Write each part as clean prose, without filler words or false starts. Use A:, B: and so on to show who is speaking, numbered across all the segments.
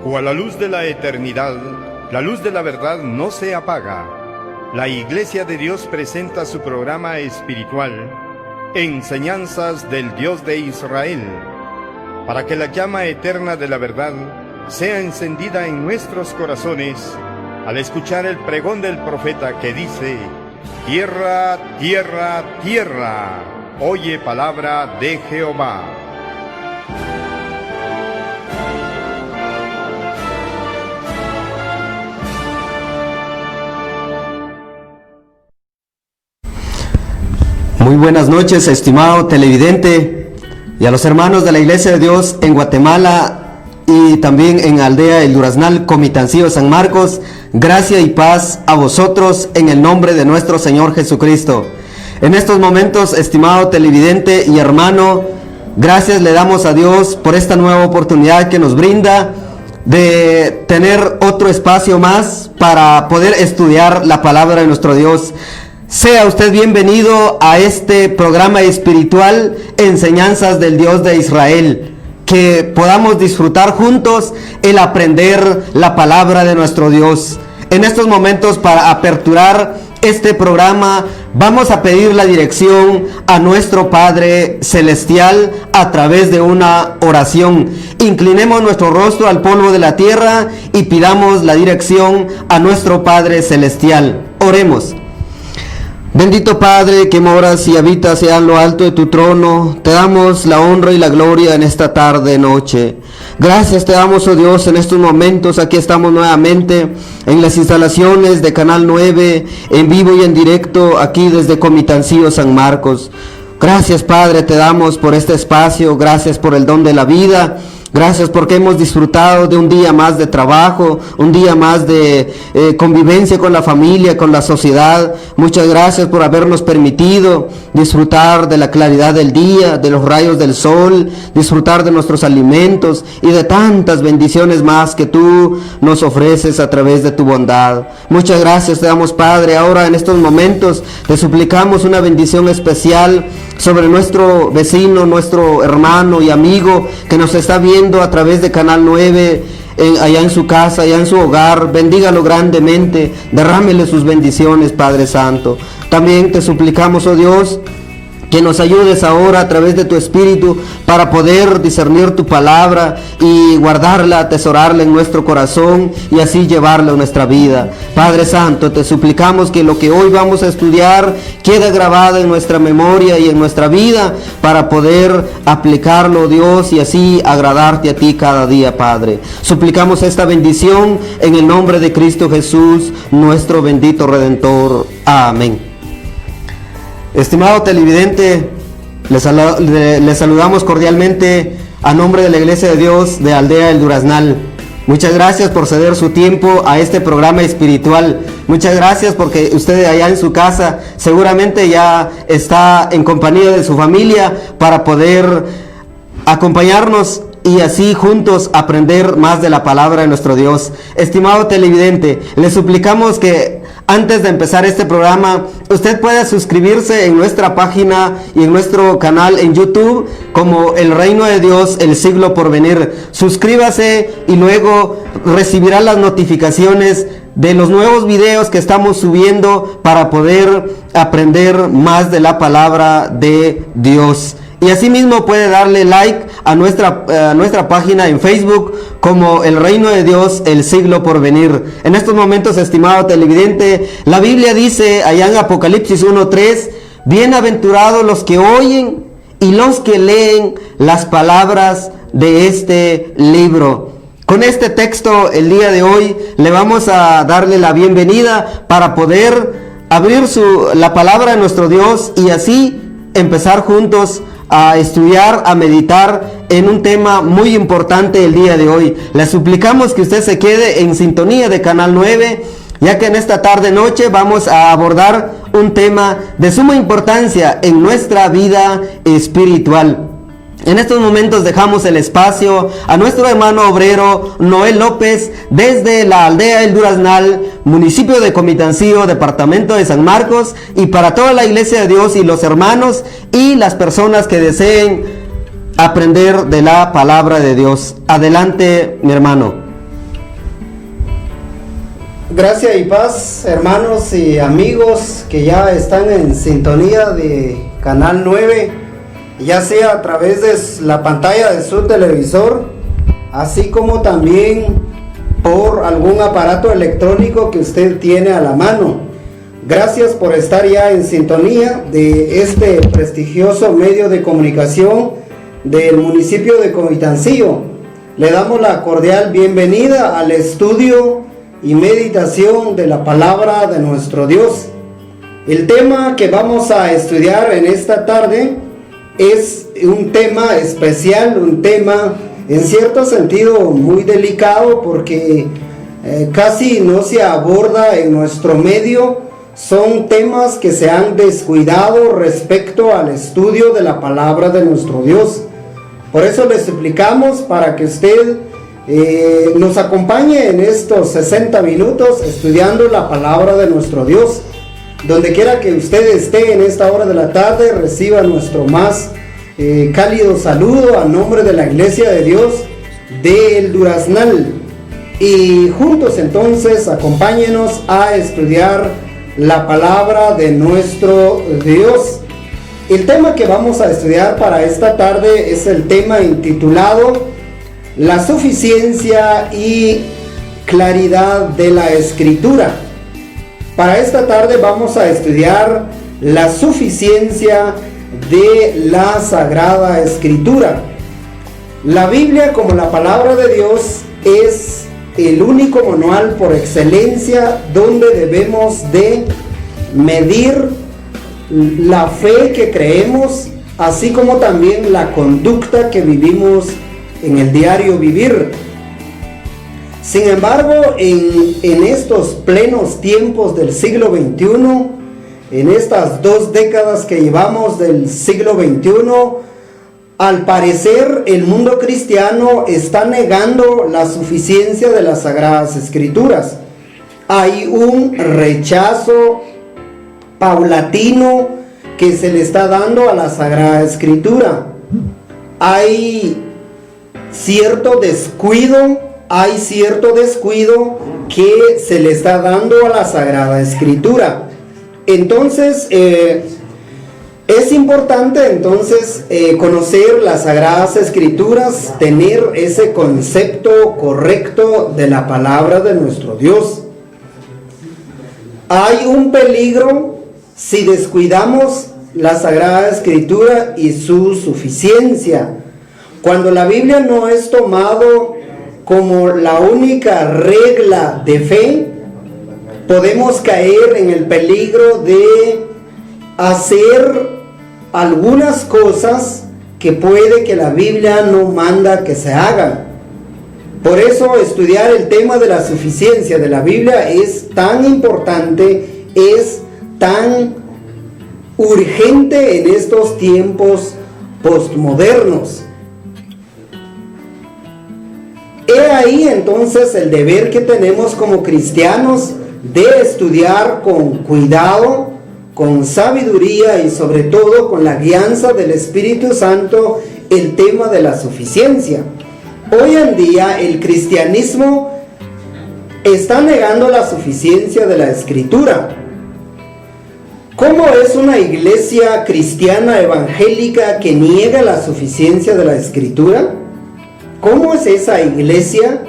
A: Cual la luz de la eternidad, la luz de la verdad no se apaga. La Iglesia de Dios presenta su programa espiritual, Enseñanzas del Dios de Israel, para que la llama eterna de la verdad sea encendida en nuestros corazones al escuchar el pregón del profeta que dice: tierra, tierra, tierra, oye palabra de Jehová.
B: Muy buenas noches, estimado televidente, y a los hermanos de la Iglesia de Dios en Guatemala y también en Aldea El Duraznal, Comitancillo, San Marcos. Gracia y paz a vosotros en el nombre de nuestro Señor Jesucristo. En estos momentos, estimado televidente y hermano, gracias le damos a Dios por esta nueva oportunidad que nos brinda de tener otro espacio más para poder estudiar la palabra de nuestro Dios. Sea usted bienvenido a este programa espiritual, Enseñanzas del Dios de Israel. Que podamos disfrutar juntos el aprender la palabra de nuestro Dios. En estos momentos, para aperturar este programa, vamos a pedir la dirección a nuestro Padre Celestial a través de una oración. Inclinemos nuestro rostro al polvo de la tierra y pidamos la dirección a nuestro Padre Celestial. Oremos. Bendito Padre, que moras y habitas en lo alto de tu trono, te damos la honra y la gloria en esta tarde, noche. Gracias te damos, oh Dios, en estos momentos. Aquí estamos nuevamente en las instalaciones de Canal 9, en vivo y en directo, aquí desde Comitancillo, San Marcos. Gracias, Padre, te damos por este espacio, gracias por el don de la vida. Gracias porque hemos disfrutado de un día más de trabajo, un día más de convivencia con la familia, con la sociedad. Muchas gracias por habernos permitido disfrutar de la claridad del día, de los rayos del sol, disfrutar de nuestros alimentos y de tantas bendiciones más que tú nos ofreces a través de tu bondad. Muchas gracias te damos, Padre. Ahora en estos momentos te suplicamos una bendición especial sobre nuestro vecino, nuestro hermano y amigo que nos está viendo a través de Canal 9, allá en su casa, allá en su hogar. Bendígalo grandemente, derrámele sus bendiciones, Padre Santo. También te suplicamos, oh Dios, que nos ayudes ahora a través de tu Espíritu para poder discernir tu palabra y guardarla, atesorarla en nuestro corazón y así llevarla a nuestra vida. Padre Santo, te suplicamos que lo que hoy vamos a estudiar quede grabado en nuestra memoria y en nuestra vida para poder aplicarlo, Dios, y así agradarte a ti cada día, Padre. Suplicamos esta bendición en el nombre de Cristo Jesús, nuestro bendito Redentor. Amén. Estimado televidente, les saludamos cordialmente a nombre de la Iglesia de Dios de Aldea El Duraznal. Muchas gracias por ceder su tiempo a este programa espiritual. Muchas gracias porque usted allá en su casa seguramente ya está en compañía de su familia para poder acompañarnos y así juntos aprender más de la palabra de nuestro Dios. Estimado televidente, le suplicamos que antes de empezar este programa, usted pueda suscribirse en nuestra página y en nuestro canal en YouTube como El Reino de Dios, el siglo por venir. Suscríbase y luego recibirá las notificaciones de los nuevos videos que estamos subiendo para poder aprender más de la palabra de Dios. Y asimismo puede darle like a nuestra página en Facebook como El Reino de Dios, el siglo por venir. En estos momentos, estimado televidente, la Biblia dice allá en Apocalipsis 1:3, bienaventurados los que oyen y los que leen las palabras de este libro. Con este texto el día de hoy le vamos a darle la bienvenida para poder abrir la palabra de nuestro Dios y así empezar juntos a estudiar, a meditar en un tema muy importante el día de hoy. Le suplicamos que usted se quede en sintonía de Canal 9, ya que en esta tarde noche vamos a abordar un tema de suma importancia en nuestra vida espiritual. En estos momentos dejamos el espacio a nuestro hermano obrero Noel López desde la aldea El Duraznal, municipio de Comitancillo, departamento de San Marcos, y para toda la Iglesia de Dios y los hermanos y las personas que deseen aprender de la palabra de Dios. Adelante, mi hermano.
C: Gracia y paz, hermanos y amigos que ya están en sintonía de Canal 9, ya sea a través de la pantalla de su televisor, así como también por algún aparato electrónico que usted tiene a la mano. Gracias por estar ya en sintonía de este prestigioso medio de comunicación del municipio de Comitancillo. Le damos la cordial bienvenida al estudio y meditación de la palabra de nuestro Dios. El tema que vamos a estudiar en esta tarde es un tema especial, un tema en cierto sentido muy delicado, porque casi no se aborda en nuestro medio. Son temas que se han descuidado respecto al estudio de la palabra de nuestro Dios. Por eso les suplicamos para que usted nos acompañe en estos 60 minutos estudiando la palabra de nuestro Dios. Donde quiera que usted esté en esta hora de la tarde, reciba nuestro más cálido saludo a nombre de la Iglesia de Dios de El Duraznal. Y juntos entonces acompáñenos a estudiar la palabra de nuestro Dios. El tema que vamos a estudiar para esta tarde es el tema intitulado La suficiencia y claridad de la Escritura. Para esta tarde vamos a estudiar la suficiencia de la Sagrada Escritura. La Biblia, como la palabra de Dios, es el único manual por excelencia donde debemos de medir la fe que creemos, así como también la conducta que vivimos en el diario vivir. Sin embargo, en estos plenos tiempos del siglo XXI, en estas 2 décadas que llevamos del siglo XXI, al parecer el mundo cristiano está negando la suficiencia de las Sagradas Escrituras. Hay un rechazo paulatino que se le está dando a la Sagrada Escritura. Hay cierto descuido que se le está dando a la Sagrada Escritura. Entonces, es importante entonces conocer las Sagradas Escrituras, tener ese concepto correcto de la palabra de nuestro Dios. Hay un peligro si descuidamos la Sagrada Escritura y su suficiencia. Cuando la Biblia no es tomado como la única regla de fe, podemos caer en el peligro de hacer algunas cosas que puede que la Biblia no manda que se hagan. Por eso estudiar el tema de la suficiencia de la Biblia es tan importante, es tan urgente en estos tiempos postmodernos. He ahí entonces el deber que tenemos como cristianos de estudiar con cuidado, con sabiduría y sobre todo con la guianza del Espíritu Santo el tema de la suficiencia. Hoy en día el cristianismo está negando la suficiencia de la Escritura. ¿Cómo es una iglesia cristiana evangélica que niega la suficiencia de la Escritura? ¿Cómo es esa iglesia?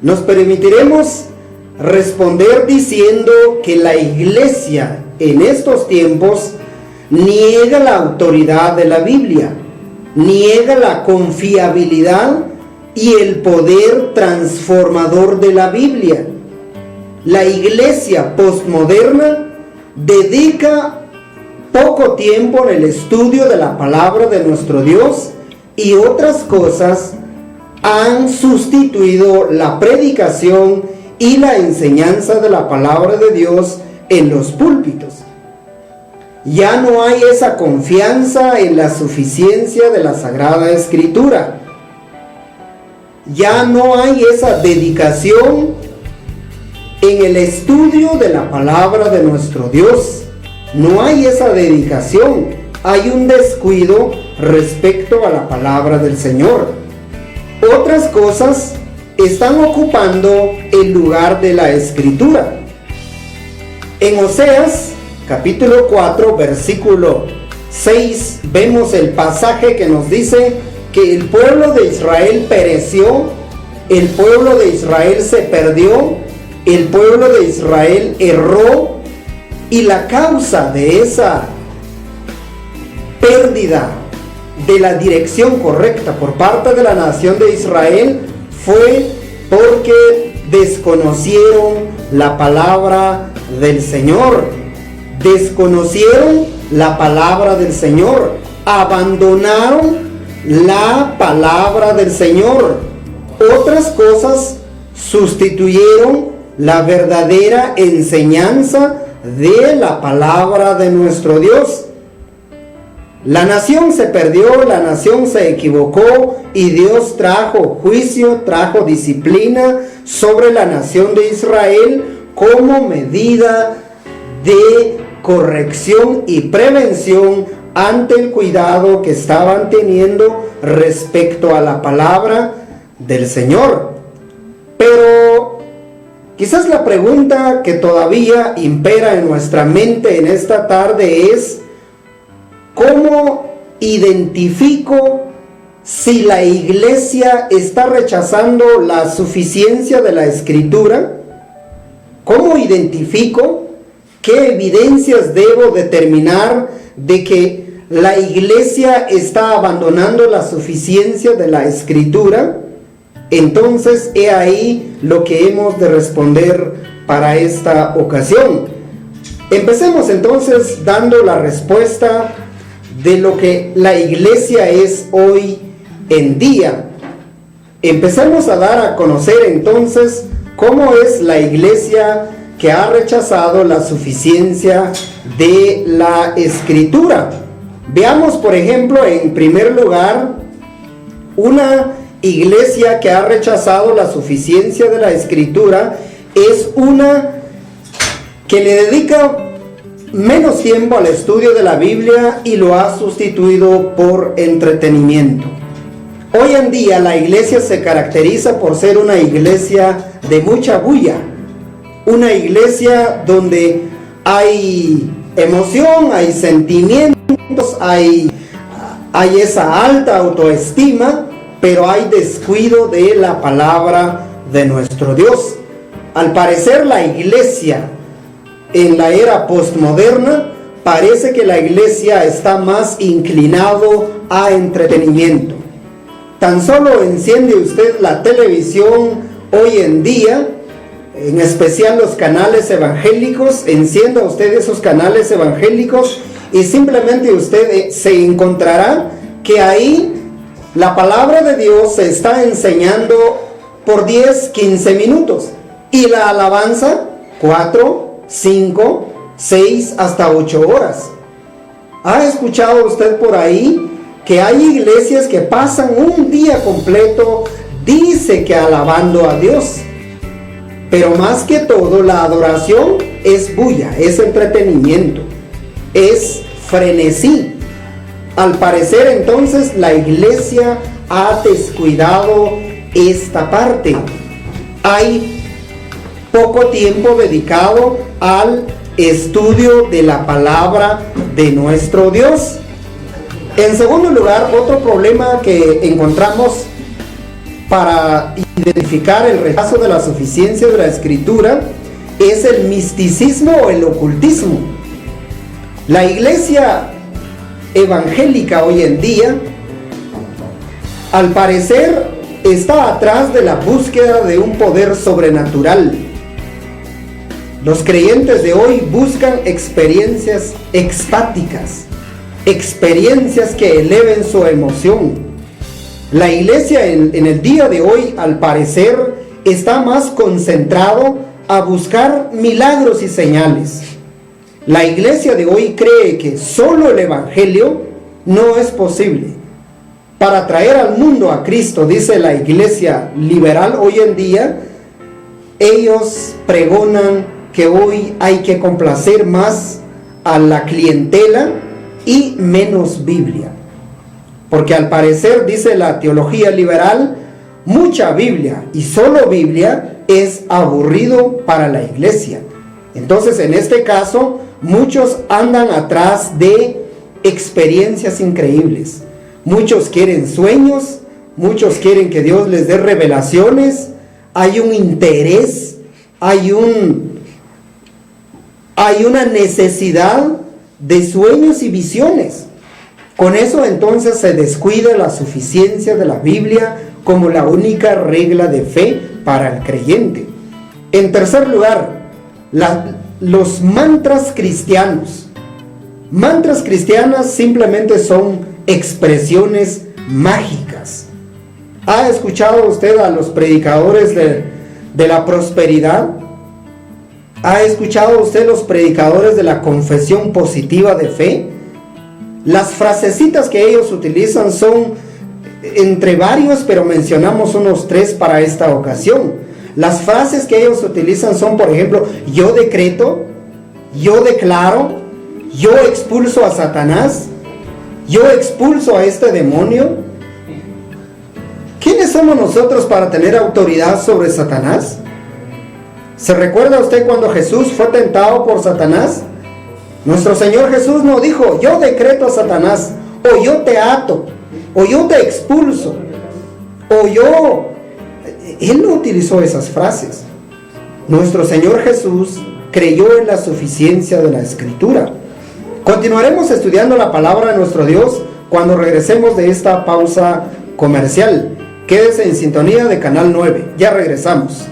C: Nos permitiremos responder diciendo que la iglesia en estos tiempos niega la autoridad de la Biblia, niega la confiabilidad y el poder transformador de la Biblia. La iglesia postmoderna dedica poco tiempo en el estudio de la palabra de nuestro Dios y otras cosas han sustituido la predicación y la enseñanza de la palabra de Dios en los púlpitos. Ya no hay esa confianza en la suficiencia de la Sagrada Escritura. Ya no hay esa dedicación en el estudio de la palabra de nuestro Dios. No hay esa dedicación. Hay un descuido respecto a la palabra del Señor. Otras cosas están ocupando el lugar de la Escritura. En Oseas, capítulo 4, versículo 6, vemos el pasaje que nos dice que el pueblo de Israel pereció, el pueblo de Israel se perdió, el pueblo de Israel erró, y la causa de esa pérdida de la dirección correcta por parte de la nación de Israel fue porque desconocieron la palabra del Señor, desconocieron la palabra del Señor, abandonaron la palabra del Señor. Otras cosas sustituyeron la verdadera enseñanza de la palabra de nuestro Dios. La nación se perdió, la nación se equivocó y Dios trajo juicio, trajo disciplina sobre la nación de Israel como medida de corrección y prevención ante el cuidado que estaban teniendo respecto a la palabra del Señor. Pero quizás la pregunta que todavía impera en nuestra mente en esta tarde es: ¿cómo identifico si la iglesia está rechazando la suficiencia de la Escritura? ¿Cómo identifico? ¿Qué evidencias debo determinar de que la iglesia está abandonando la suficiencia de la Escritura? Entonces, he ahí lo que hemos de responder para esta ocasión. Empecemos entonces dando la respuesta de lo que la iglesia es hoy en día. Empecemos a dar a conocer entonces cómo es la iglesia que ha rechazado la suficiencia de la Escritura. Veamos, por ejemplo, en primer lugar, una iglesia que ha rechazado la suficiencia de la Escritura es una que le dedica menos tiempo al estudio de la Biblia y lo ha sustituido por entretenimiento. Hoy en día la iglesia se caracteriza por ser una iglesia de mucha bulla, una iglesia donde hay emoción, hay sentimientos, hay esa alta autoestima, pero hay descuido de la palabra de nuestro Dios. Al parecer la iglesia en la era postmoderna, parece que la iglesia está más inclinado a entretenimiento. Tan solo enciende usted la televisión hoy en día, en especial los canales evangélicos, encienda usted esos canales evangélicos y simplemente usted se encontrará que ahí la palabra de Dios se está enseñando por 10, 15 minutos y la alabanza 4, 5, 6 hasta 8 horas. ¿Ha escuchado usted por ahí que hay iglesias que pasan un día completo, dice que alabando a Dios? Pero más que todo, la adoración es bulla, es entretenimiento, es frenesí. Al parecer, entonces, la iglesia ha descuidado esta parte. Hay poco tiempo dedicado al estudio de la palabra de nuestro Dios. En segundo lugar, otro problema que encontramos para identificar el rechazo de la suficiencia de la Escritura es el misticismo o el ocultismo. La iglesia evangélica hoy en día, al parecer, está atrás de la búsqueda de un poder sobrenatural. Los creyentes de hoy buscan experiencias extáticas, experiencias que eleven su emoción. La iglesia en el día de hoy, al parecer, está más concentrado a buscar milagros y señales. La iglesia de hoy cree que solo el evangelio no es posible. Para traer al mundo a Cristo, dice la iglesia liberal hoy en día, ellos pregonan que hoy hay que complacer más a la clientela y menos Biblia. Porque al parecer, dice la teología liberal, mucha Biblia y solo Biblia es aburrido para la iglesia. Entonces, en este caso, muchos andan atrás de experiencias increíbles. Muchos quieren sueños, muchos quieren que Dios les dé revelaciones. Hay un interés, hay una necesidad de sueños y visiones. Con eso entonces se descuida la suficiencia de la Biblia como la única regla de fe para el creyente. En tercer lugar, los mantras cristianos. Mantras cristianas simplemente son expresiones mágicas. ¿Ha escuchado usted a los predicadores de la prosperidad? ¿Ha escuchado usted los predicadores de la confesión positiva de fe? Las frasecitas que ellos utilizan son entre varios, pero mencionamos unos 3 para esta ocasión. Las frases que ellos utilizan son, por ejemplo, yo decreto, yo declaro, yo expulso a Satanás, yo expulso a este demonio. ¿Quiénes somos nosotros para tener autoridad sobre Satanás? ¿Se recuerda usted cuando Jesús fue tentado por Satanás? Nuestro Señor Jesús no dijo, yo decreto a Satanás, o yo te ato, o yo te expulso, o yo... Él no utilizó esas frases. Nuestro Señor Jesús creyó en la suficiencia de la Escritura. Continuaremos estudiando la palabra de nuestro Dios cuando regresemos de esta pausa comercial. Quédese en sintonía de Canal 9. Ya regresamos.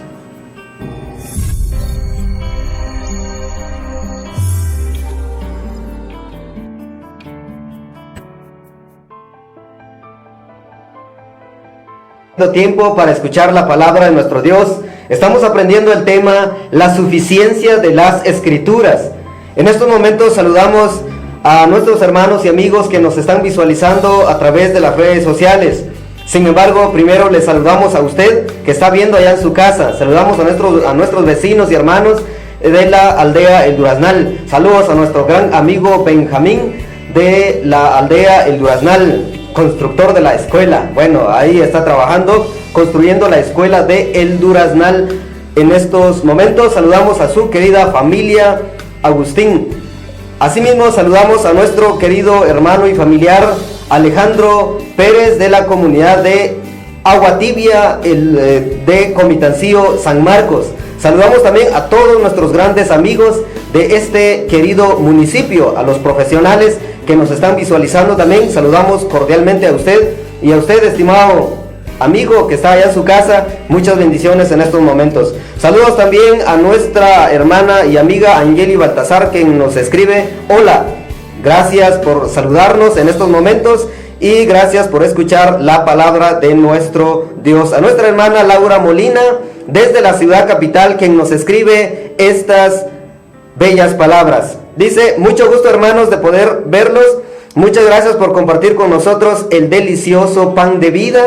B: Tiempo para escuchar la palabra de nuestro Dios. Estamos aprendiendo el tema la suficiencia de las Escrituras. En estos momentos saludamos a nuestros hermanos y amigos que nos están visualizando a través de las redes sociales. Sin embargo, primero les saludamos a usted que está viendo allá en su casa. Saludamos a nuestros vecinos y hermanos de la aldea El Duraznal. Saludos a nuestro gran amigo Benjamín de la aldea El Duraznal, constructor de la escuela. Bueno, ahí está trabajando, construyendo la escuela de El Duraznal. En estos momentos saludamos a su querida familia Agustín. Asimismo saludamos a nuestro querido hermano y familiar Alejandro Pérez de la comunidad de Agua Tibia, de Comitancillo, San Marcos. Saludamos también a todos nuestros grandes amigos de este querido municipio, a los profesionales que nos están visualizando también. Saludamos cordialmente a usted y a usted, estimado amigo que está allá en su casa. Muchas bendiciones en estos momentos. Saludos también a nuestra hermana y amiga Angeli Baltasar, que nos escribe: hola, gracias por saludarnos en estos momentos y gracias por escuchar la palabra de nuestro Dios. A nuestra hermana Laura Molina desde la ciudad capital, quien nos escribe estas bellas palabras. Dice: mucho gusto, hermanos, de poder verlos. Muchas gracias por compartir con nosotros el delicioso pan de vida,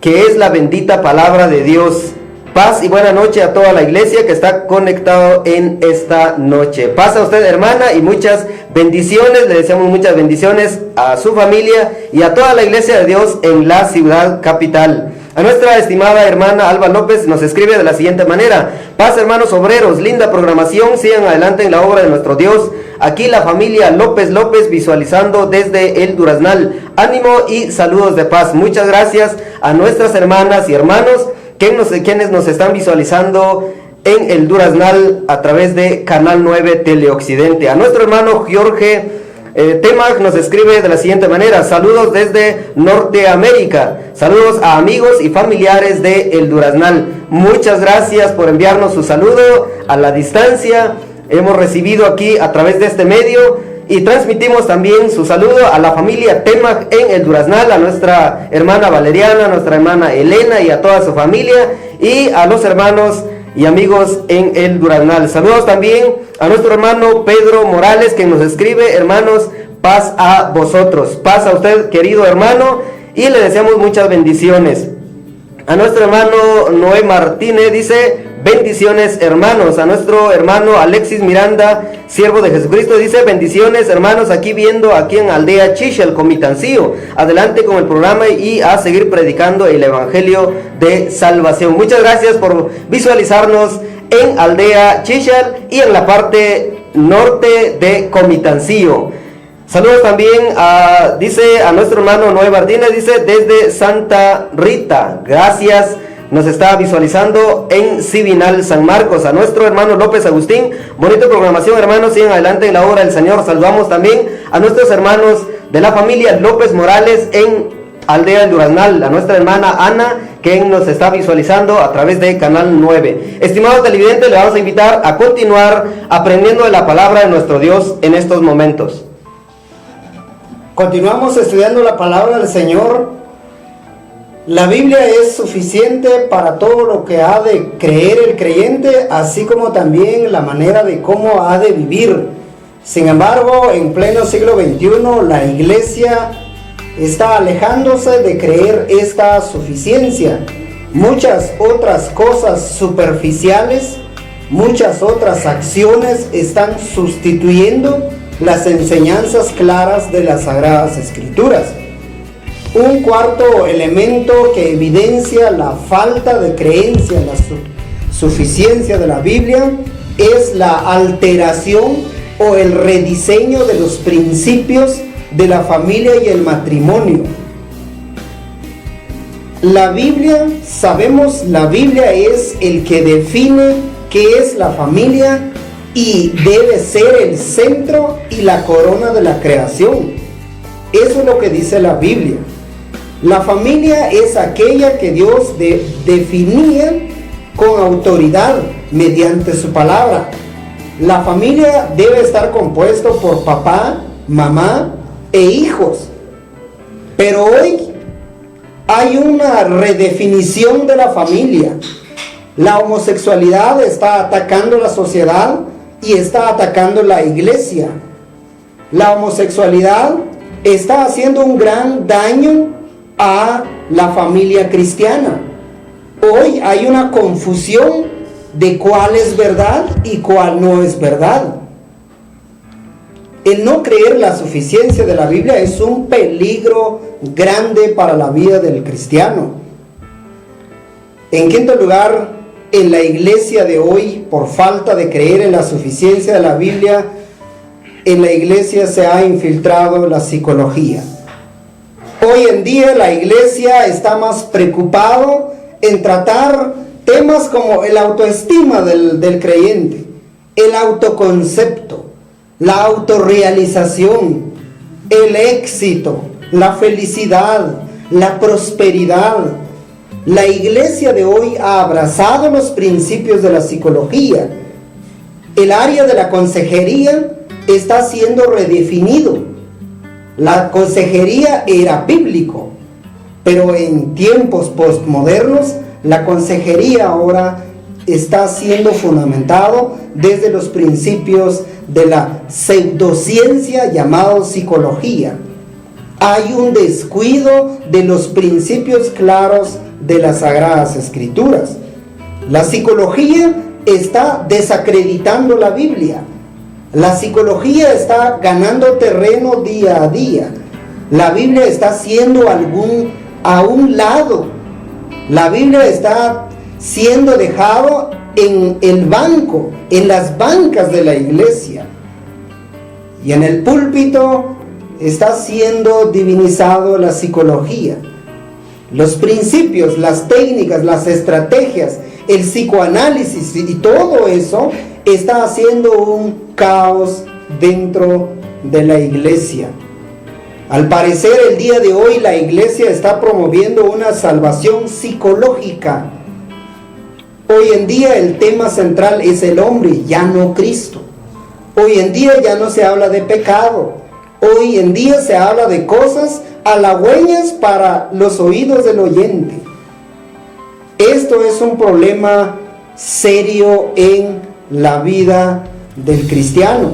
B: que es la bendita palabra de Dios. Paz y buena noche a toda la iglesia que está conectado en esta noche. Paz a usted, hermana, y muchas bendiciones. Le deseamos muchas bendiciones a su familia y a toda la iglesia de Dios en la ciudad capital. A nuestra estimada hermana Alba López nos escribe de la siguiente manera: paz, hermanos obreros, linda programación, sigan adelante en la obra de nuestro Dios. Aquí la familia López visualizando desde El Duraznal. Ánimo y saludos de paz. Muchas gracias a nuestras hermanas y hermanos quienes nos están visualizando en El Duraznal a través de Canal 9 Teleoccidente. A nuestro hermano Jorge Temag nos escribe de la siguiente manera: saludos desde Norteamérica, saludos a amigos y familiares de El Duraznal. Muchas gracias por enviarnos su saludo a la distancia. Hemos recibido aquí a través de este medio y transmitimos también su saludo a la familia Temag en El Duraznal, a nuestra hermana Valeriana, a nuestra hermana Elena y a toda su familia, y a los hermanos y amigos en El Duraznal. Saludos también a nuestro hermano Pedro Morales, que nos escribe: hermanos, paz a vosotros. Paz a usted, querido hermano, y le deseamos muchas bendiciones. A nuestro hermano Noé Martínez dice: bendiciones hermanos. A nuestro hermano Alexis Miranda, siervo de Jesucristo, dice: bendiciones hermanos, aquí viendo aquí en Aldea Chichal, Comitancillo. Adelante con el programa y a seguir predicando el evangelio de salvación. Muchas gracias por visualizarnos en Aldea Chichal y en la parte norte de Comitancillo. Saludos también dice a nuestro hermano Noé Martínez, dice desde Santa Rita, gracias, nos está visualizando en Cibinal, San Marcos. A nuestro hermano López Agustín, bonita programación hermanos, sigan adelante en la obra del Señor. Saludamos también a nuestros hermanos de la familia López Morales en Aldea del Duraznal, a nuestra hermana Ana, que nos está visualizando a través de Canal 9. Estimados televidentes, le vamos a invitar a continuar aprendiendo de la palabra de nuestro Dios en estos momentos.
C: Continuamos estudiando la palabra del Señor. La Biblia es suficiente para todo lo que ha de creer el creyente, así como también la manera de cómo ha de vivir. Sin embargo, en pleno siglo XXI, la iglesia está alejándose de creer esta suficiencia. Muchas otras cosas superficiales, muchas otras acciones están sustituyendo las enseñanzas claras de las Sagradas Escrituras. Un cuarto elemento que evidencia la falta de creencia en la suficiencia de la Biblia es la alteración o el rediseño de los principios de la familia y el matrimonio. La Biblia, sabemos, la Biblia es el que define qué es la familia y debe ser el centro y la corona de la creación. Eso es lo que dice la Biblia. La familia es aquella que Dios definía con autoridad mediante su palabra. La familia debe estar compuesto por papá, mamá e hijos. Pero hoy hay una redefinición de la familia. La homosexualidad está atacando la sociedad y está atacando la iglesia. La homosexualidad está haciendo un gran daño a la familia cristiana. Hoy hay una confusión de cuál es verdad y cuál no es verdad. El no creer la suficiencia de la Biblia es un peligro grande para la vida del cristiano. En quinto lugar, en la iglesia de hoy, por falta de creer en la suficiencia de la Biblia, en la iglesia se ha infiltrado la psicología. Hoy en día la iglesia está más preocupado en tratar temas como el autoestima del creyente, el autoconcepto, la autorrealización, el éxito, la felicidad, la prosperidad. La iglesia de hoy ha abrazado los principios de la psicología. El área de la consejería está siendo redefinido. La consejería era bíblico, pero en tiempos postmodernos la consejería ahora está siendo fundamentado desde los principios de la pseudociencia llamado psicología. Hay un descuido de los principios claros de las Sagradas Escrituras. La psicología está desacreditando la Biblia. La psicología está ganando terreno día a día. La Biblia está siendo a un lado. La Biblia está siendo dejado en el banco, en las bancas de la iglesia. Y en el púlpito está siendo divinizado la psicología. Los principios, las técnicas, las estrategias, el psicoanálisis y todo eso está haciendo un caos dentro de la iglesia. Al parecer, el día de hoy la iglesia está promoviendo una salvación psicológica. Hoy en día el tema central es el hombre, ya no Cristo. Hoy en día ya no se habla de pecado. Hoy en día se habla de cosas halagüeñas para los oídos del oyente. Esto es un problema serio en la vida del cristiano.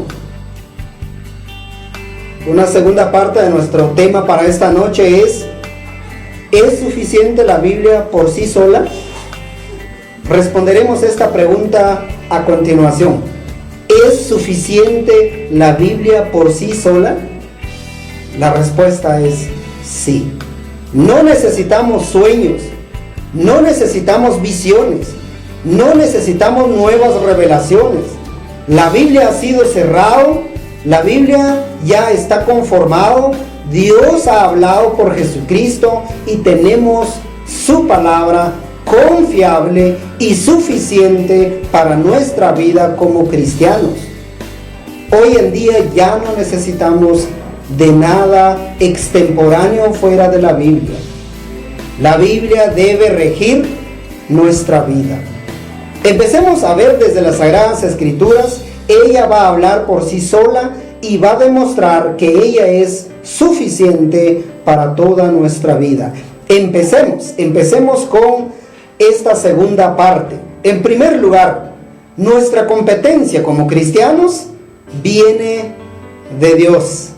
C: Una segunda parte de nuestro tema para esta noche ¿es suficiente la Biblia por sí sola? Responderemos esta pregunta a continuación. ¿Es suficiente la Biblia por sí sola? La respuesta es sí. No necesitamos sueños, no necesitamos visiones, no necesitamos nuevas revelaciones. La Biblia ha sido cerrado, la Biblia ya está conformado, Dios ha hablado por Jesucristo y tenemos su palabra confiable y suficiente para nuestra vida como cristianos. Hoy en día ya no necesitamos de nada extemporáneo fuera de la Biblia. La Biblia debe regir nuestra vida. Empecemos a ver desde las Sagradas Escrituras. Ella va a hablar por sí sola y va a demostrar que ella es suficiente para toda nuestra vida. Empecemos con esta segunda parte. En primer lugar, nuestra competencia como cristianos viene de Dios.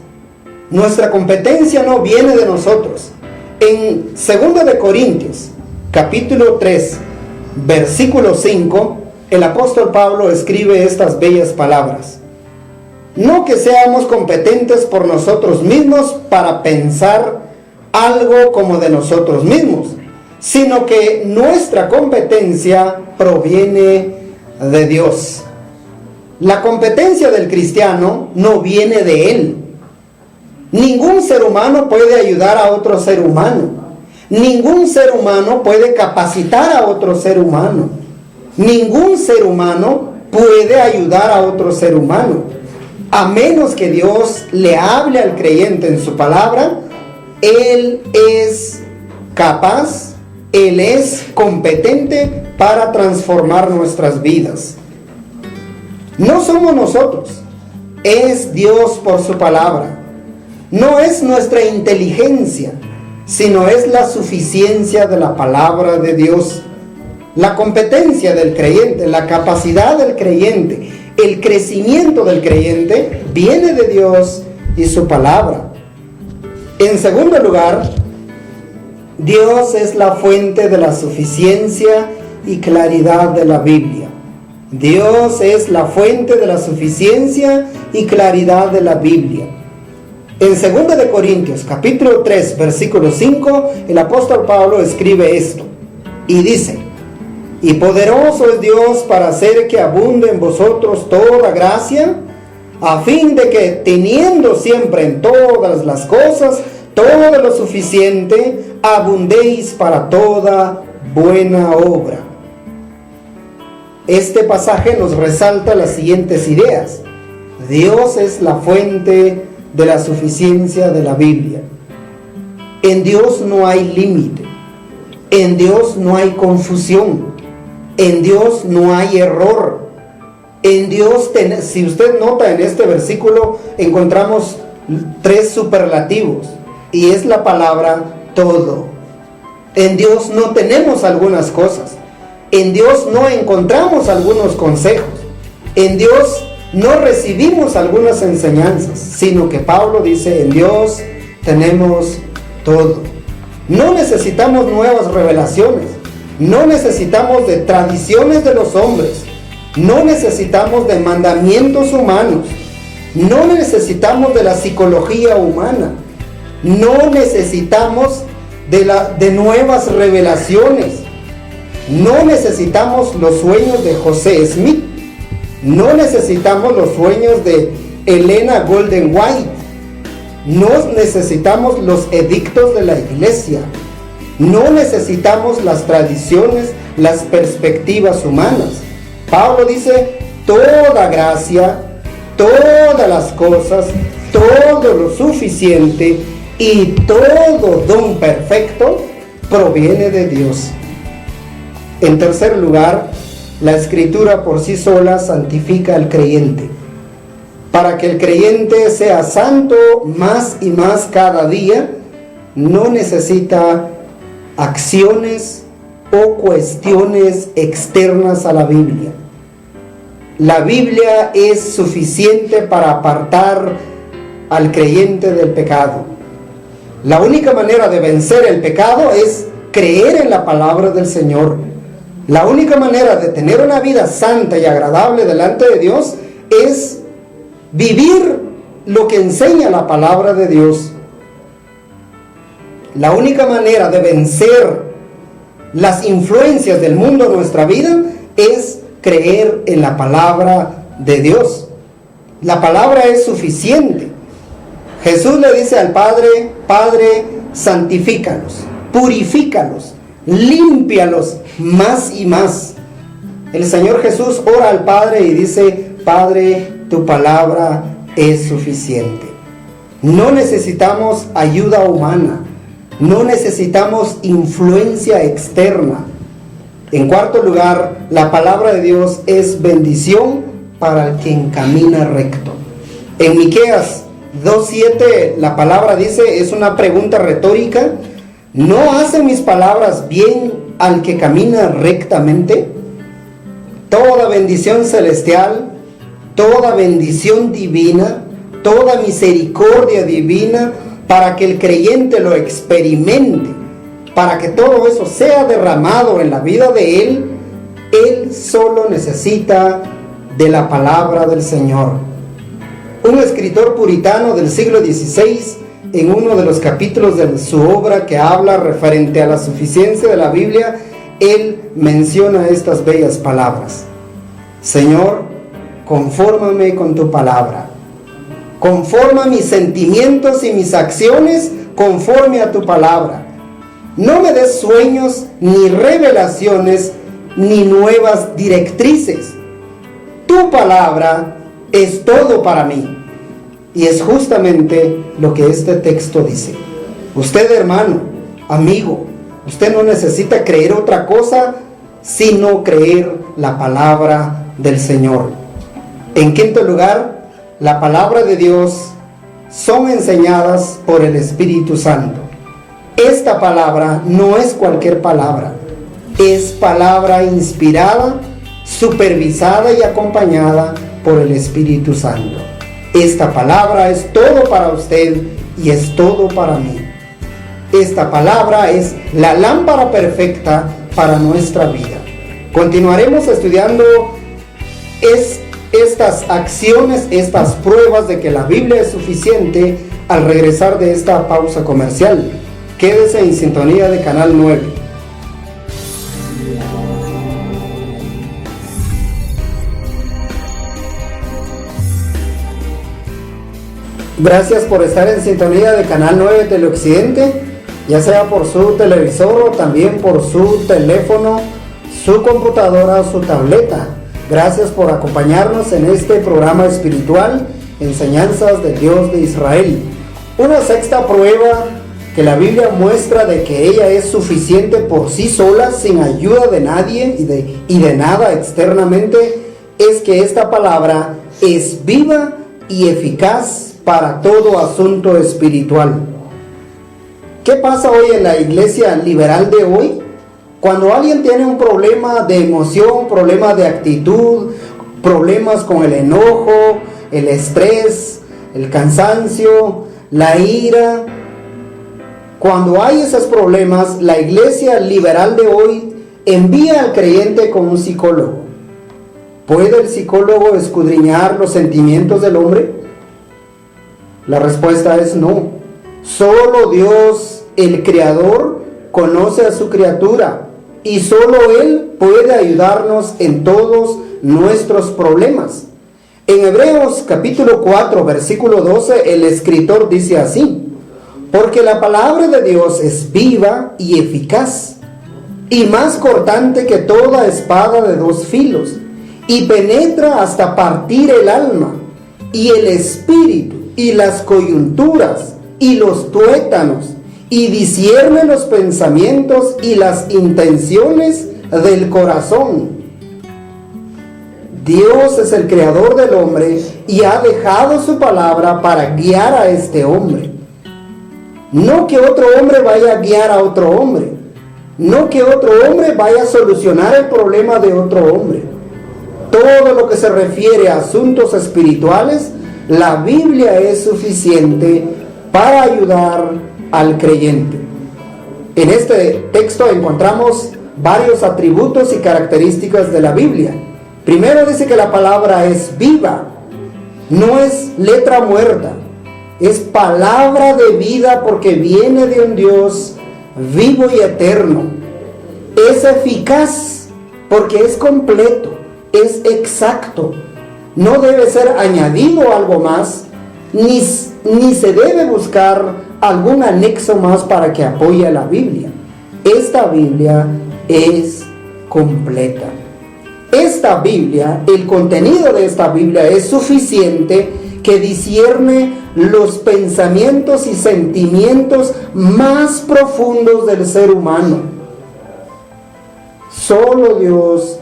C: Nuestra competencia no viene de nosotros. En 2 de Corintios, capítulo 3, versículo 5, el apóstol Pablo escribe estas bellas palabras. No que seamos competentes por nosotros mismos para pensar algo como de nosotros mismos, sino que nuestra competencia proviene de Dios. La competencia del cristiano no viene de él. Ningún ser humano puede ayudar a otro ser humano. Ningún ser humano puede capacitar a otro ser humano. Ningún ser humano puede ayudar a otro ser humano. A menos que Dios le hable al creyente en su palabra, Él es capaz, Él es competente para transformar nuestras vidas. No somos nosotros, es Dios por su palabra. No es nuestra inteligencia, sino es la suficiencia de la palabra de Dios. La competencia del creyente, la capacidad del creyente, el crecimiento del creyente viene de Dios y su palabra. En segundo lugar, Dios es la fuente de la suficiencia y claridad de la Biblia. Dios es la fuente de la suficiencia y claridad de la Biblia. En 2 de Corintios, capítulo 3, versículo 5, el apóstol Pablo escribe esto y dice: y poderoso es Dios para hacer que abunde en vosotros toda gracia, a fin de que, teniendo siempre en todas las cosas todo lo suficiente, abundéis para toda buena obra. Este pasaje nos resalta las siguientes ideas. Dios es la fuente de la suficiencia de la Biblia. En Dios no hay límite. En Dios no hay confusión. En Dios no hay error. En Dios, si usted nota en este versículo, encontramos 3 superlativos. Y es la palabra todo. En Dios no tenemos algunas cosas. En Dios no encontramos algunos consejos. En Dios no recibimos algunas enseñanzas, sino que Pablo dice, en Dios tenemos todo. No necesitamos nuevas revelaciones. No necesitamos de tradiciones de los hombres. No necesitamos de mandamientos humanos. No necesitamos de la psicología humana. No necesitamos de nuevas revelaciones. No necesitamos los sueños de José Smith. No necesitamos los sueños de Elena Golden White. No necesitamos los edictos de la iglesia. No necesitamos las tradiciones, las perspectivas humanas. Pablo dice, toda gracia, todas las cosas, todo lo suficiente y todo don perfecto proviene de Dios. En tercer lugar, la Escritura por sí sola santifica al creyente. Para que el creyente sea santo más y más cada día, no necesita acciones o cuestiones externas a la Biblia. La Biblia es suficiente para apartar al creyente del pecado. La única manera de vencer el pecado es creer en la palabra del Señor. La única manera de tener una vida santa y agradable delante de Dios es vivir lo que enseña la palabra de Dios. La única manera de vencer las influencias del mundo en nuestra vida es creer en la palabra de Dios. La palabra es suficiente. Jesús le dice al Padre: Padre, santifícalos, purifícalos, límpialos más y más. El Señor Jesús ora al Padre y dice: Padre, tu palabra es suficiente. No necesitamos ayuda humana, no necesitamos influencia externa. En cuarto lugar, la palabra de Dios es bendición para el que camina recto. En Miqueas 2:7 la palabra dice, es una pregunta retórica: ¿no hacen mis palabras bien al que camina rectamente? Toda bendición celestial, toda bendición divina, toda misericordia divina, para que el creyente lo experimente, para que todo eso sea derramado en la vida de él solo necesita de la palabra del Señor. Un escritor puritano del siglo XVI, en uno de los capítulos de su obra que habla referente a la suficiencia de la Biblia, él menciona estas bellas palabras: Señor, confórmame con tu palabra, conforma mis sentimientos y mis acciones conforme a tu palabra. No me des sueños, ni revelaciones, ni nuevas directrices. Tu palabra es todo para mí. Y es justamente lo que este texto dice. Usted, hermano, amigo, usted no necesita creer otra cosa sino creer la palabra del Señor. En quinto lugar, la palabra de Dios son enseñadas por el Espíritu Santo. Esta palabra no es cualquier palabra, es palabra inspirada, supervisada y acompañada por el Espíritu Santo. Esta palabra es todo para usted y es todo para mí. Esta palabra es la lámpara perfecta para nuestra vida. Continuaremos estudiando estas acciones, estas pruebas de que la Biblia es suficiente al regresar de esta pausa comercial. Quédese en sintonía de Canal 9. Gracias por estar en sintonía de Canal 9 Teleoccidente, ya sea por su televisor o también por su teléfono, su computadora o su tableta. Gracias por acompañarnos en este programa espiritual, Enseñanzas del Dios de Israel. Una sexta prueba que la Biblia muestra de que ella es suficiente por sí sola, sin ayuda de nadie y de nada externamente, es que esta palabra es viva y eficaz para todo asunto espiritual. ¿Qué pasa hoy en la iglesia liberal de hoy? Cuando alguien tiene un problema de emoción, problema de actitud, problemas con el enojo, el estrés, el cansancio, la ira, cuando hay esos problemas, la iglesia liberal de hoy envía al creyente con un psicólogo. ¿Puede el psicólogo escudriñar los sentimientos del hombre? La respuesta es no. Solo Dios, el Creador, conoce a su criatura y solo Él puede ayudarnos en todos nuestros problemas. En Hebreos capítulo 4, versículo 12, el escritor dice así: porque la palabra de Dios es viva y eficaz, y más cortante que toda espada de dos filos, y penetra hasta partir el alma, y el espíritu, y las coyunturas, y los tuétanos, y discierne los pensamientos y las intenciones del corazón. Dios es el creador del hombre y ha dejado su palabra para guiar a este hombre. No que otro hombre vaya a guiar a otro hombre. No que otro hombre vaya a solucionar el problema de otro hombre. Todo lo que se refiere a asuntos espirituales, la Biblia es suficiente para ayudar al creyente. En este texto encontramos varios atributos y características de la Biblia. Primero dice que la palabra es viva, no es letra muerta, es palabra de vida porque viene de un Dios vivo y eterno. Es eficaz porque es completo, es exacto, no debe ser añadido algo más, ni se debe buscar algún anexo más para que apoye a la Biblia. Esta Biblia es completa. Esta Biblia, el contenido de esta Biblia es suficiente que discierne los pensamientos y sentimientos más profundos del ser humano. Solo Dios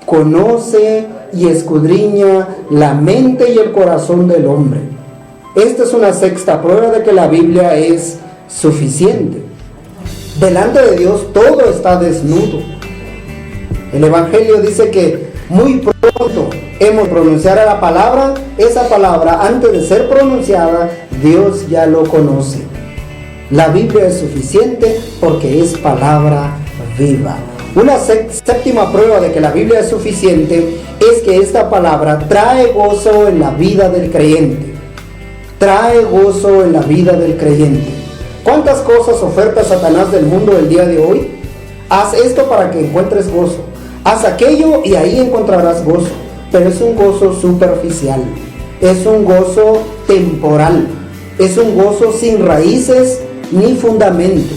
C: conoce y escudriña la mente y el corazón del hombre. Esta es una sexta prueba de que la Biblia es suficiente. Delante de Dios todo está desnudo. El Evangelio dice que muy pronto hemos pronunciado la palabra. Esa palabra, antes de ser pronunciada, Dios ya lo conoce. La Biblia es suficiente porque es palabra viva. Una séptima prueba de que la Biblia es suficiente es que esta palabra trae gozo en la vida del creyente. Trae gozo en la vida del creyente. ¿Cuántas cosas oferta Satanás del mundo el día de hoy? Haz esto para que encuentres gozo. Haz aquello y ahí encontrarás gozo. Pero es un gozo superficial. Es un gozo temporal. Es un gozo sin raíces ni fundamento.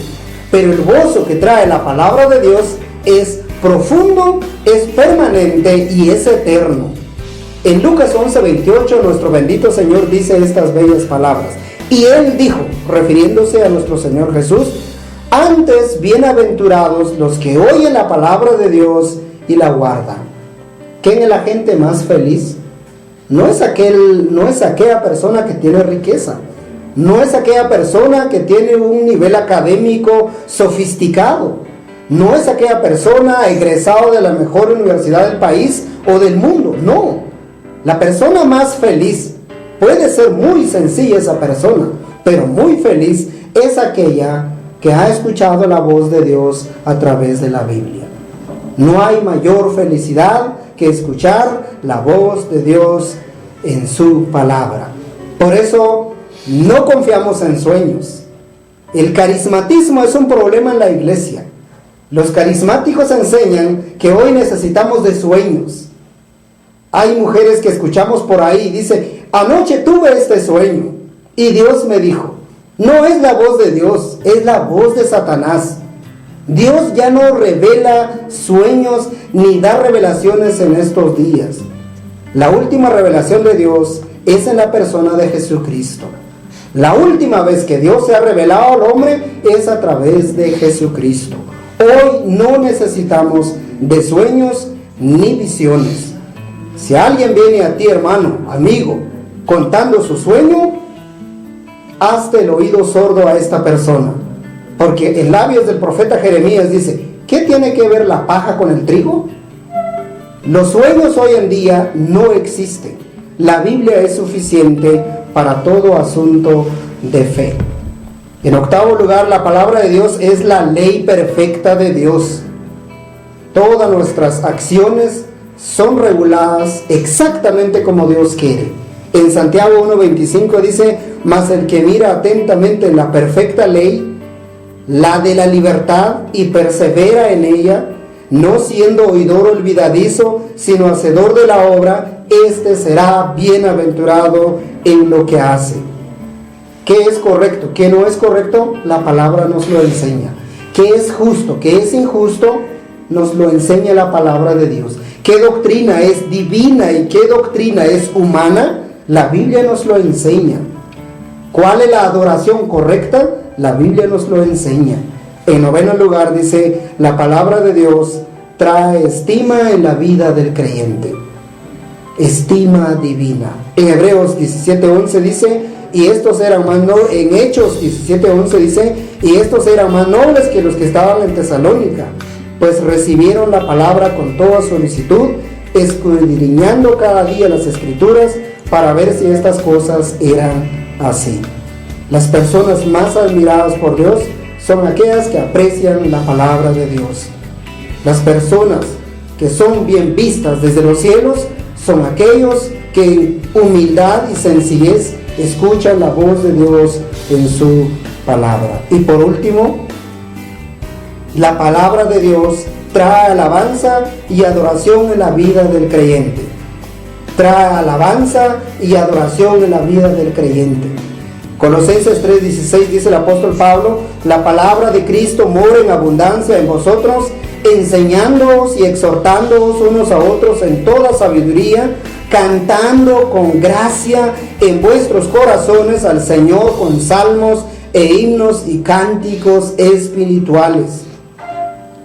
C: Pero el gozo que trae la palabra de Dios es profundo, es permanente y es eterno. En Lucas 11:28 nuestro bendito Señor dice estas bellas palabras. Y Él dijo, refiriéndose a nuestro Señor Jesús: antes bienaventurados los que oyen la palabra de Dios y la guardan. ¿Quién es la gente más feliz? No es aquella persona que tiene riqueza. No es aquella persona que tiene un nivel académico sofisticado. No es aquella persona egresado de la mejor universidad del país o del mundo. No. La persona más feliz, puede ser muy sencilla esa persona, pero muy feliz es aquella que ha escuchado la voz de Dios a través de la Biblia. No hay mayor felicidad que escuchar la voz de Dios en su palabra. Por eso no confiamos en sueños. El carismatismo es un problema en la iglesia. Los carismáticos enseñan que hoy necesitamos de sueños. Hay mujeres que escuchamos por ahí y dice: anoche tuve este sueño y Dios me dijo. No es la voz de Dios, es la voz de Satanás. Dios ya no revela sueños ni da revelaciones en estos días. La última revelación de Dios es en la persona de Jesucristo. La última vez que Dios se ha revelado al hombre es a través de Jesucristo. Hoy no necesitamos de sueños ni visiones. Si alguien viene a ti, hermano, amigo, contando su sueño, hazte el oído sordo a esta persona. Porque en labios del profeta Jeremías dice: ¿qué tiene que ver la paja con el trigo? Los sueños hoy en día no existen. La Biblia es suficiente para todo asunto de fe. En octavo lugar, la palabra de Dios es la ley perfecta de Dios. Todas nuestras acciones son reguladas exactamente como Dios quiere. En Santiago 1:25 dice: mas el que mira atentamente en la perfecta ley, la de la libertad, y persevera en ella, no siendo oidor olvidadizo, sino hacedor de la obra, este será bienaventurado en lo que hace. ¿Qué es correcto? ¿Qué no es correcto? La palabra nos lo enseña. ¿Qué es justo? ¿Qué es injusto? Nos lo enseña la palabra de Dios. ¿Qué doctrina es divina y qué doctrina es humana? La Biblia nos lo enseña. ¿Cuál es la adoración correcta? La Biblia nos lo enseña. En noveno lugar dice: la palabra de Dios trae estima en la vida del creyente. Estima divina. En Hebreos 17:11 dice: y estos eran más nobles. En Hechos 17:11 dice: y estos eran más nobles que los que estaban en Tesalónica, pues recibieron la palabra con toda solicitud, escudriñando cada día las escrituras para ver si estas cosas eran así. Las personas más admiradas por Dios son aquellas que aprecian la palabra de Dios. Las personas que son bien vistas desde los cielos son aquellos que en humildad y sencillez escuchan la voz de Dios en su palabra. Y por último, la palabra de Dios trae alabanza y adoración en la vida del creyente. Trae alabanza y adoración en la vida del creyente. Colosenses 3:16 dice el apóstol Pablo: la palabra de Cristo mora en abundancia en vosotros, enseñándoos y exhortándoos unos a otros en toda sabiduría, cantando con gracia en vuestros corazones al Señor con salmos e himnos y cánticos espirituales.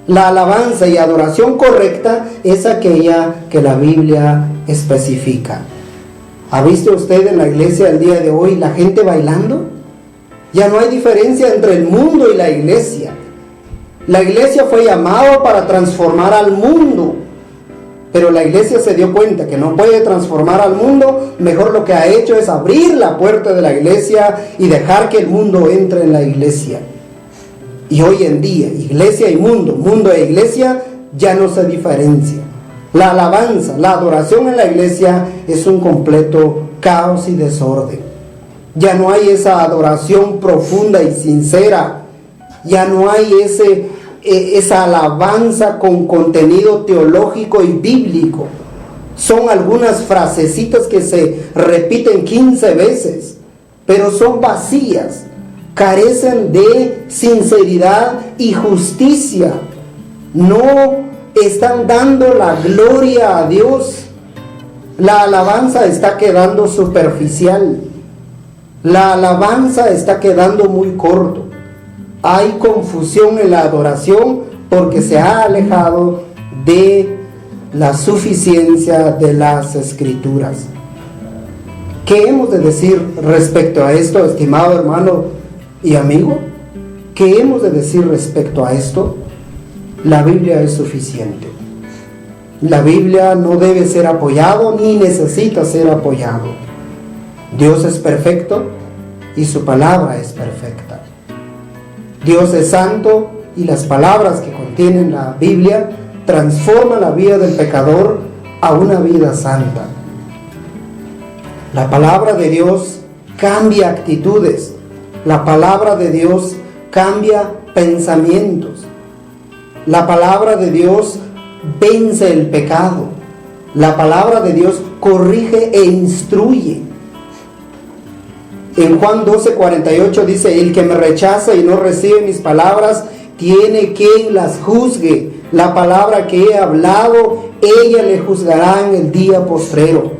C: La alabanza y adoración correcta es aquella que la Biblia especifica. ¿Ha visto usted en la iglesia el día de hoy la gente bailando? Ya no hay diferencia entre el mundo y la iglesia. La iglesia fue llamada para transformar al mundo, pero la iglesia se dio cuenta que no puede transformar al mundo. Mejor lo que ha hecho es abrir la puerta de la iglesia y dejar que el mundo entre en la iglesia. Y hoy en día, iglesia y mundo, mundo e iglesia ya no se diferencia. La alabanza, la adoración en la iglesia es un completo caos y desorden. Ya no hay esa adoración profunda y sincera. Ya no hay esa alabanza con contenido teológico y bíblico. Son algunas frasecitas que se repiten 15 veces, pero son vacías, carecen de sinceridad y justicia. No están dando la gloria a Dios. La alabanza está quedando superficial. La alabanza está quedando muy corto. Hay confusión en la adoración porque se ha alejado de la suficiencia de las Escrituras. ¿Qué hemos de decir respecto a esto, estimado hermano y amigo? ¿Qué hemos de decir respecto a esto? La Biblia es suficiente. La Biblia no debe ser apoyado ni necesita ser apoyado. Dios es perfecto y su palabra es perfecta. Dios es santo y las palabras que contienen la Biblia transforman la vida del pecador a una vida santa. La palabra de Dios cambia actitudes. La palabra de Dios cambia pensamientos. La palabra de Dios vence el pecado. La palabra de Dios corrige e instruye. En Juan 12:48 dice: el que me rechaza y no recibe mis palabras, tiene quien las juzgue. La palabra que he hablado, ella le juzgará en el día postrero.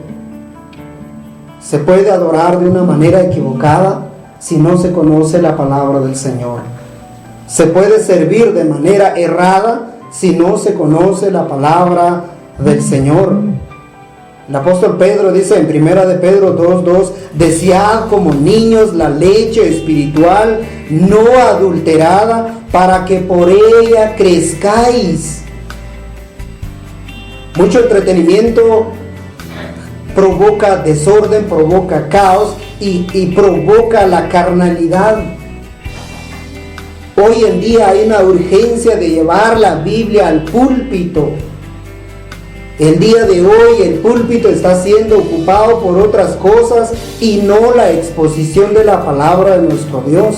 C: Se puede adorar de una manera equivocada si no se conoce la palabra del Señor. Se puede servir de manera errada si no se conoce la palabra del Señor. El apóstol Pedro dice en 1 de Pedro 2:2: desead como niños la leche espiritual no adulterada, para que por ella crezcáis. Mucho entretenimiento provoca desorden, provoca caos y provoca la carnalidad. Hoy en día hay una urgencia de llevar la Biblia al púlpito. El día de hoy el púlpito está siendo ocupado por otras cosas y no la exposición de la palabra de nuestro Dios.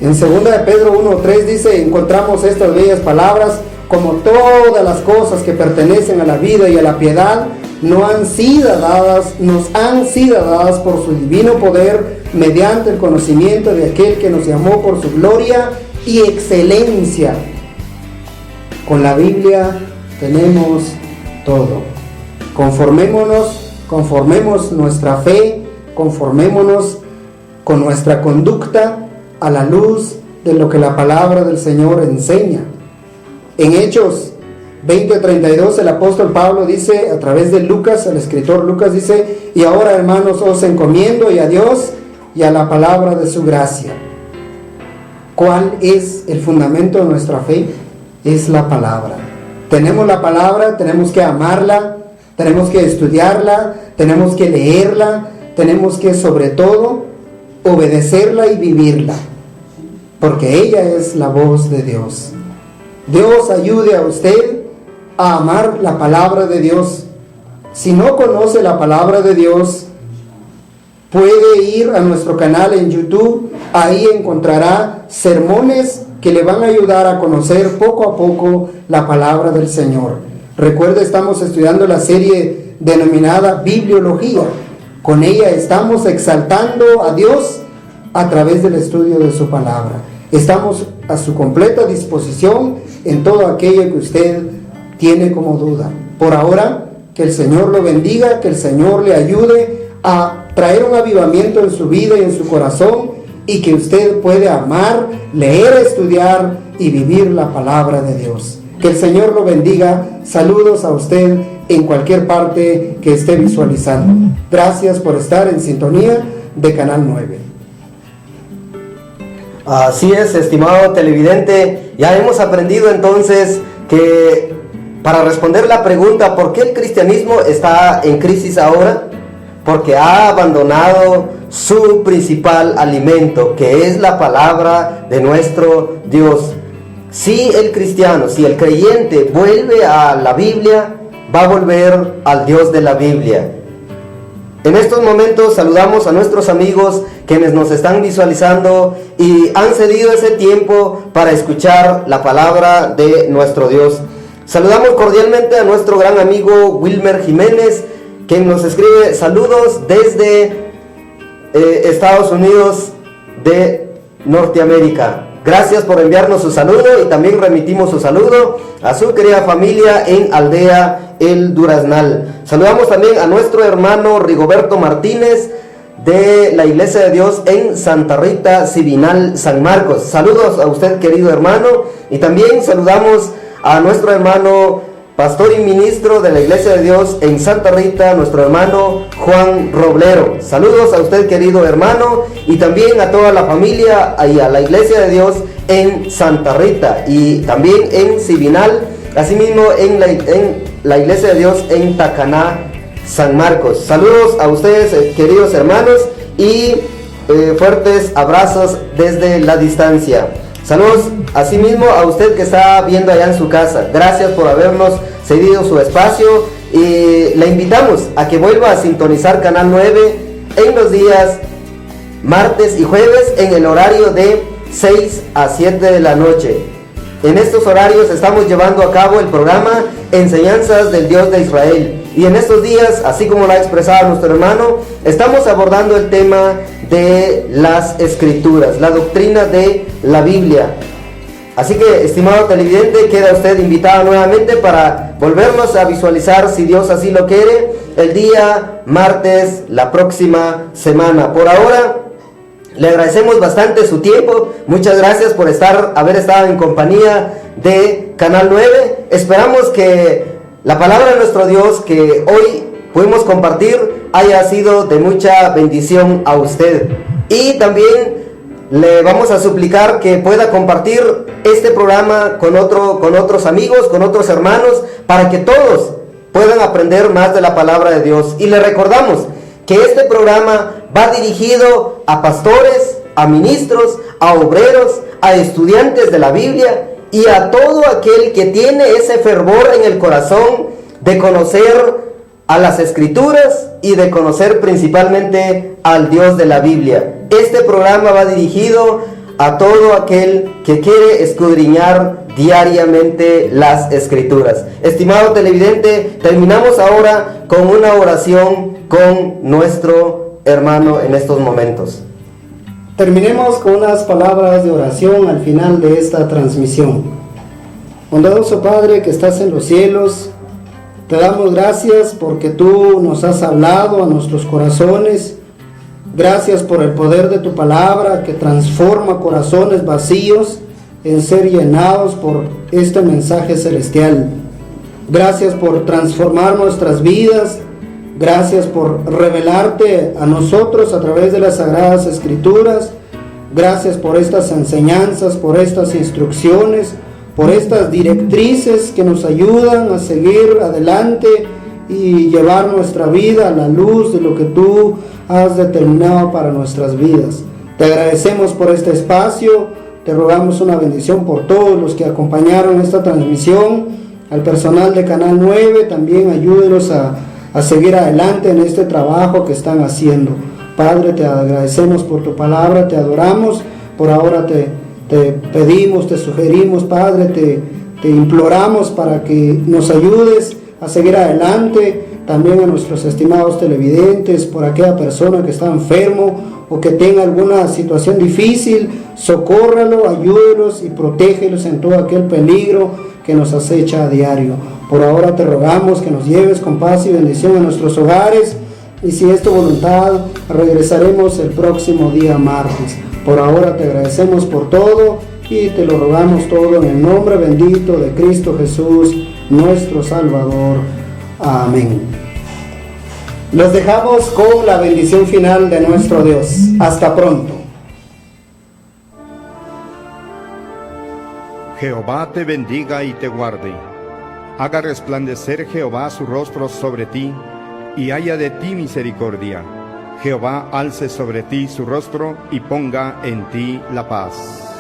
C: En 2 de Pedro 1:3 dice, encontramos estas bellas palabras: como todas las cosas que pertenecen a la vida y a la piedad, nos han sido dadas por su divino poder, mediante el conocimiento de aquel que nos llamó por su gloria y excelencia. Con la Biblia tenemos todo. Conformemos nuestra fe, conformémonos con nuestra conducta a la luz de lo que la palabra del Señor enseña. En Hechos 20:32 el apóstol Pablo dice, a través de Lucas, el escritor Lucas dice: y ahora, hermanos, os encomiendo y a Dios y a la palabra de su gracia. ¿Cuál es el fundamento de nuestra fe? Es la palabra. Tenemos la palabra, tenemos que amarla, tenemos que estudiarla, tenemos que leerla, tenemos que sobre todo obedecerla y vivirla, porque ella es la voz de Dios. Dios ayude a usted a amar la palabra de Dios. Si no conoce la palabra de Dios, puede ir a nuestro canal en YouTube. Ahí encontrará sermones que le van a ayudar a conocer poco a poco la palabra del Señor. Recuerde, estamos estudiando la serie denominada Bibliología. Con ella estamos exaltando a Dios a través del estudio de su palabra. Estamos a su completa disposición en todo aquello que usted tiene como duda. Por ahora, que el Señor lo bendiga, que el Señor le ayude a traer un avivamiento en su vida y en su corazón, y que usted puede amar, leer, estudiar y vivir la palabra de Dios. Que el Señor lo bendiga. Saludos a usted en cualquier parte que esté visualizando. Gracias por estar en sintonía de Canal 9.
B: Así es, estimado televidente, ya hemos aprendido entonces que para responder la pregunta ¿por qué el cristianismo está en crisis ahora? Porque ha abandonado su principal alimento, que es la palabra de nuestro Dios. Si el cristiano, si el creyente vuelve a la Biblia, va a volver al Dios de la Biblia. En estos momentos saludamos a nuestros amigos quienes nos están visualizando y han cedido ese tiempo para escuchar la palabra de nuestro Dios. Saludamos cordialmente a nuestro gran amigo Wilmer Jiménez, quien nos escribe saludos desde Estados Unidos de Norteamérica. Gracias por enviarnos su saludo, y también remitimos su saludo a su querida familia en Aldea El Duraznal. Saludamos también a nuestro hermano Rigoberto Martínez de la Iglesia de Dios en Santa Rita, Cibinal, San Marcos. Saludos a usted, querido hermano, y también saludamos a nuestro hermano pastor y ministro de la Iglesia de Dios en Santa Rita, nuestro hermano Juan Roblero. Saludos a usted, querido hermano, y también a toda la familia y a la Iglesia de Dios en Santa Rita y también en Cibinal, asimismo en la Iglesia de Dios en Tacaná, San Marcos. Saludos a ustedes, queridos hermanos, y fuertes abrazos desde la distancia. Saludos asimismo a usted que está viendo allá en su casa. Gracias por habernos cedido su espacio, y le invitamos a que vuelva a sintonizar Canal 9 en los días martes y jueves en el horario de 6 a 7 de la noche. En estos horarios estamos llevando a cabo el programa Enseñanzas del Dios de Israel, y en estos días, así como lo ha expresado nuestro hermano, estamos abordando el tema de las Escrituras, la doctrina de la Biblia. Así que, estimado televidente, queda usted invitado nuevamente para volvernos a visualizar, si Dios así lo quiere, el día martes, la próxima semana. Por ahora, le agradecemos bastante su tiempo. Muchas gracias por haber estado en compañía de Canal 9. Esperamos que la palabra de nuestro Dios que hoy pudimos compartir haya sido de mucha bendición a usted. Y también le vamos a suplicar que pueda compartir este programa con otros amigos, con otros hermanos, para que todos puedan aprender más de la palabra de Dios. Y le recordamos que este programa va dirigido a pastores, a ministros, a obreros, a estudiantes de la Biblia y a todo aquel que tiene ese fervor en el corazón de conocer a las Escrituras y de conocer principalmente al Dios de la Biblia. Este programa va dirigido a todo aquel que quiere escudriñar diariamente las Escrituras. Estimado televidente, terminamos ahora con una oración con nuestro hermano en estos momentos.
C: Terminemos con unas palabras de oración al final de esta transmisión. Bondadoso Padre que estás en los cielos, te damos gracias porque tú nos has hablado a nuestros corazones. Gracias por el poder de tu palabra que transforma corazones vacíos en ser llenados por este mensaje celestial. Gracias por transformar nuestras vidas. Gracias por revelarte a nosotros a través de las Sagradas Escrituras. Gracias por estas enseñanzas, por estas instrucciones, por estas directrices que nos ayudan a seguir adelante y llevar nuestra vida a la luz de lo que tú has determinado para nuestras vidas. Te agradecemos por este espacio, Te rogamos una bendición por todos los que acompañaron esta transmisión, al personal de Canal 9, también ayúdenos a seguir adelante en este trabajo que están haciendo. Padre, te agradecemos por tu palabra, te adoramos, por ahora te pedimos, te sugerimos, Padre, te imploramos para que nos ayudes a seguir adelante. También a nuestros estimados televidentes, por aquella persona que está enfermo o que tenga alguna situación difícil, socórralo, ayúdelos y protégelos en todo aquel peligro que nos acecha a diario. Por ahora te rogamos que nos lleves con paz y bendición a nuestros hogares, y si es tu voluntad, regresaremos el próximo día martes. Por ahora te agradecemos por todo y te lo rogamos todo en el nombre bendito de Cristo Jesús, nuestro Salvador. Amén. Los dejamos con la bendición final de nuestro Dios. Hasta pronto.
A: Jehová te bendiga y te guarde. Haga resplandecer Jehová su rostro sobre ti y haya de ti misericordia. Jehová alce sobre ti su rostro y ponga en ti la paz.